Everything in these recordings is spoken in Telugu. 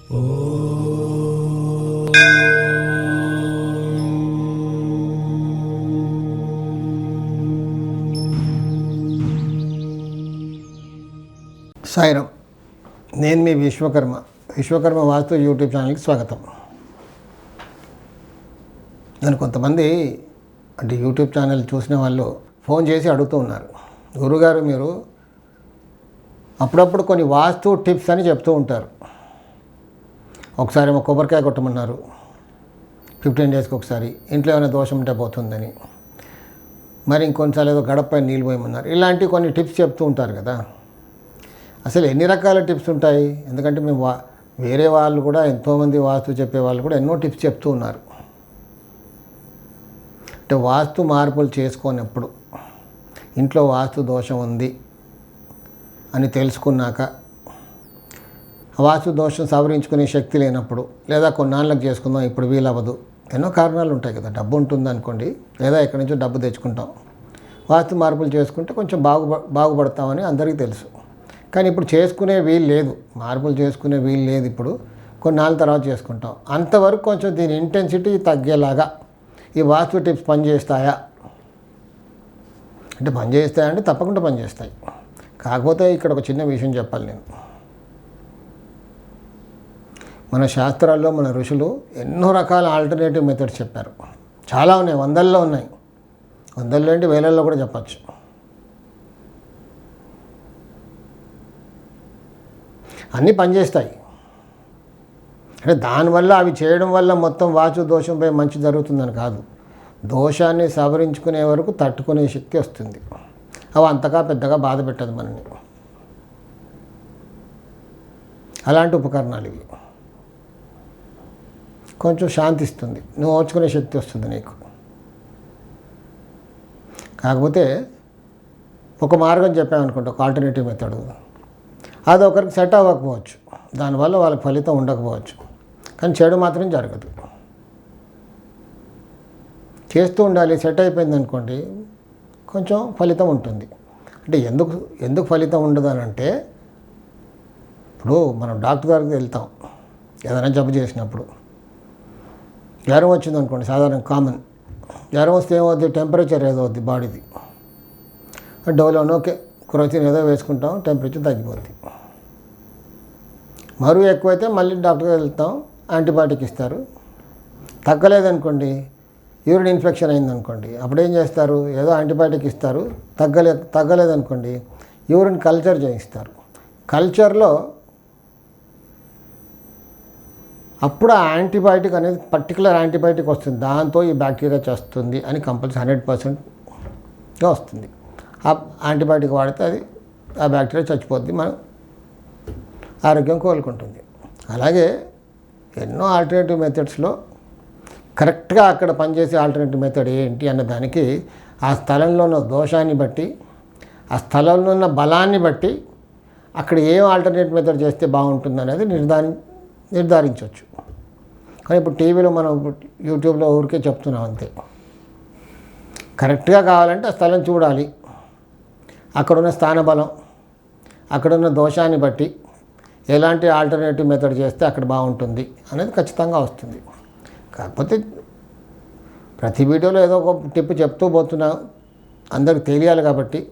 సాయిరాం. నేను మీ విశ్వకర్మ వాస్తు యూట్యూబ్ ఛానల్కి స్వాగతం. నేను కొంతమంది అంటే యూట్యూబ్ ఛానల్ చూసిన వాళ్ళు ఫోన్ చేసి అడుగుతూ ఉన్నారు, గురుగారు మీరు అప్పుడప్పుడు కొన్ని వాస్తు టిప్స్ అని చెప్తూ ఉంటారు. ఒకసారి ఏమో కొబ్బరికాయ కొట్టమన్నారు, 15 డేస్కి ఒకసారి, ఇంట్లో ఏమైనా దోషం ఉంటే పోతుందని, మరి ఇంకొన్నిసార్లు ఏదో గడపపై నీళ్ళు పోయమన్నారు. ఇలాంటి కొన్ని టిప్స్ చెప్తూ ఉంటారు కదా. అసలు ఎన్ని రకాల టిప్స్ ఉంటాయి? ఎందుకంటే మేము వేరే వాళ్ళు కూడా ఎంతోమంది వాస్తు చెప్పే వాళ్ళు కూడా ఎన్నో టిప్స్ చెప్తూ ఉన్నారు. అంటే వాస్తు మార్పులు చేసుకున్నప్పుడు ఇంట్లో వాస్తు దోషం ఉంది అని తెలుసుకున్నాక, వాస్తు దోషం సవరించుకునే శక్తి లేనప్పుడు, లేదా కొన్నాళ్ళకి చేసుకుందాం ఇప్పుడు వీలవ్వదు, ఎన్నో కారణాలు ఉంటాయి కదా. డబ్బు ఉంటుంది అనుకోండి, లేదా ఎక్కడి నుంచో డబ్బు తెచ్చుకుంటాం, వాస్తు మార్పులు చేసుకుంటే కొంచెం బాగుపడతామని అందరికీ తెలుసు. కానీ ఇప్పుడు చేసుకునే వీలు లేదు, మార్పులు చేసుకునే వీలు లేదు. ఇప్పుడు కొన్నాళ్ళ తర్వాత చేసుకుంటాం. అంతవరకు కొంచెం దీని ఇంటెన్సిటీ తగ్గేలాగా ఈ వాస్తు టిప్స్ పనిచేస్తాయా అంటే పనిచేస్తాయంటే తప్పకుండా పనిచేస్తాయి. కాకపోతే ఇక్కడ ఒక చిన్న విషయం చెప్పాలి నేను. మన శాస్త్రాల్లో మన ఋషులు ఎన్నో రకాల ఆల్టర్నేటివ్ మెథడ్స్ చెప్పారు. చాలా ఉన్నాయి, వందల్లో ఉన్నాయి, వందల్లో ఏంటి వేలల్లో కూడా చెప్పచ్చు. అన్నీ పనిచేస్తాయి. అంటే దానివల్ల అవి చేయడం వల్ల మొత్తం వాస్తు దోషంపై మంచి జరుగుతుందని కాదు. దోషాన్ని సవరించుకునే వరకు తట్టుకునే శక్తి వస్తుంది. అవి అంతగా పెద్దగా బాధ పెట్టదు మనని. అలాంటి ఉపకరణాలు ఇవి. కొంచెం శాంతిస్తుంది, నువ్వు ఓర్చుకునే శక్తి వస్తుంది నీకు. కాకపోతే ఒక మార్గం చెప్పామనుకుంటా, ఒక ఆల్టర్నేటివ్ మెథడ్, అది ఒకరికి సెట్ అవ్వకపోవచ్చు, దానివల్ల వాళ్ళకి ఫలితం ఉండకపోవచ్చు, కానీ చెడు మాత్రం జరగదు. చేస్తూ ఉండాలి. సెట్ అయిపోయింది అనుకోండి, కొంచెం ఫలితం ఉంటుంది. అంటే ఎందుకు ఫలితం ఉండదు అని అంటే, ఇప్పుడు మనం డాక్టర్ దగ్గరికి వెళ్తాం ఏదైనా జబ్బు చేసినప్పుడు. జ్వరం వచ్చింది అనుకోండి, సాధారణ కామన్ జ్వరం వస్తే ఏమవుద్ది, టెంపరేచర్ ఏదో అవుద్ది బాడీది. డోలోనో క్రోసిన్ ఏదో వేసుకుంటాం, టెంపరేచర్ తగ్గిపోద్ది. మరువు ఎక్కువైతే మళ్ళీ డాక్టర్కి వెళ్తాం, యాంటీబయాటిక్ ఇస్తారు. తగ్గలేదనుకోండి, యూరిన్ ఇన్ఫెక్షన్ అయిందనుకోండి, అప్పుడు ఏం చేస్తారు, ఏదో యాంటీబయాటిక్ ఇస్తారు. తగ్గలేదనుకోండి, యూరిన్ కల్చర్ చేయిస్తారు. కల్చర్లో అప్పుడు ఆ యాంటీబయాటిక్ అనేది పర్టికులర్ యాంటీబయాటిక్ వస్తుంది, దాంతో ఈ బ్యాక్టీరియా చేస్తుంది అని కంపల్సరీ 100%గా వస్తుంది. ఆ యాంటీబయాటిక్ వాడితే అది ఆ బ్యాక్టీరియా చచ్చిపోద్ది, మన ఆరోగ్యం కోలుకుంటుంది. అలాగే ఎన్నో ఆల్టర్నేటివ్ మెథడ్స్లో కరెక్ట్గా అక్కడ పనిచేసే ఆల్టర్నేటివ్ మెథడ్ ఏంటి అన్న దానికి ఆ స్థలంలో ఉన్న దోషాన్ని బట్టి, ఆ స్థలంలో ఉన్న బలాన్ని బట్టి అక్కడ ఏం ఆల్టర్నేటివ్ మెథడ్ చేస్తే బాగుంటుంది అనేది నిర్ధారించవచ్చు. కానీ ఇప్పుడు టీవీలో మనం యూట్యూబ్లో ఊరికే చెప్తున్నాం అంతే. కరెక్ట్గా కావాలంటే ఆ స్థలం చూడాలి, అక్కడున్న స్థానబలం, అక్కడున్న దోషాన్ని బట్టి ఎలాంటి ఆల్టర్నేటివ్ మెథడ్ చేస్తే అక్కడ బాగుంటుంది అనేది ఖచ్చితంగా వస్తుంది. కాకపోతే ప్రతి వీడియోలో ఏదో ఒక టిప్ చెప్తూ పోతున్నా, అందరికి తెలియాలి కాబట్టి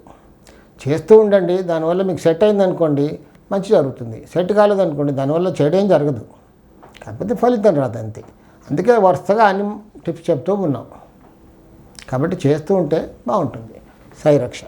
చేస్తూ ఉండండి. దానివల్ల మీకు సెట్ అయిందనుకోండి మంచి జరుగుతుంది, సెట్ కాలేదనుకోండి దానివల్ల చెడేం జరగదు, కాకపోతే ఫలితం రాదు అంతే. అందుకే వరుసగా అన్ని టిప్స్ చెప్తూ ఉన్నాం. కాబట్టి చేస్తూ ఉంటే బాగుంటుంది. సాయి రక్ష.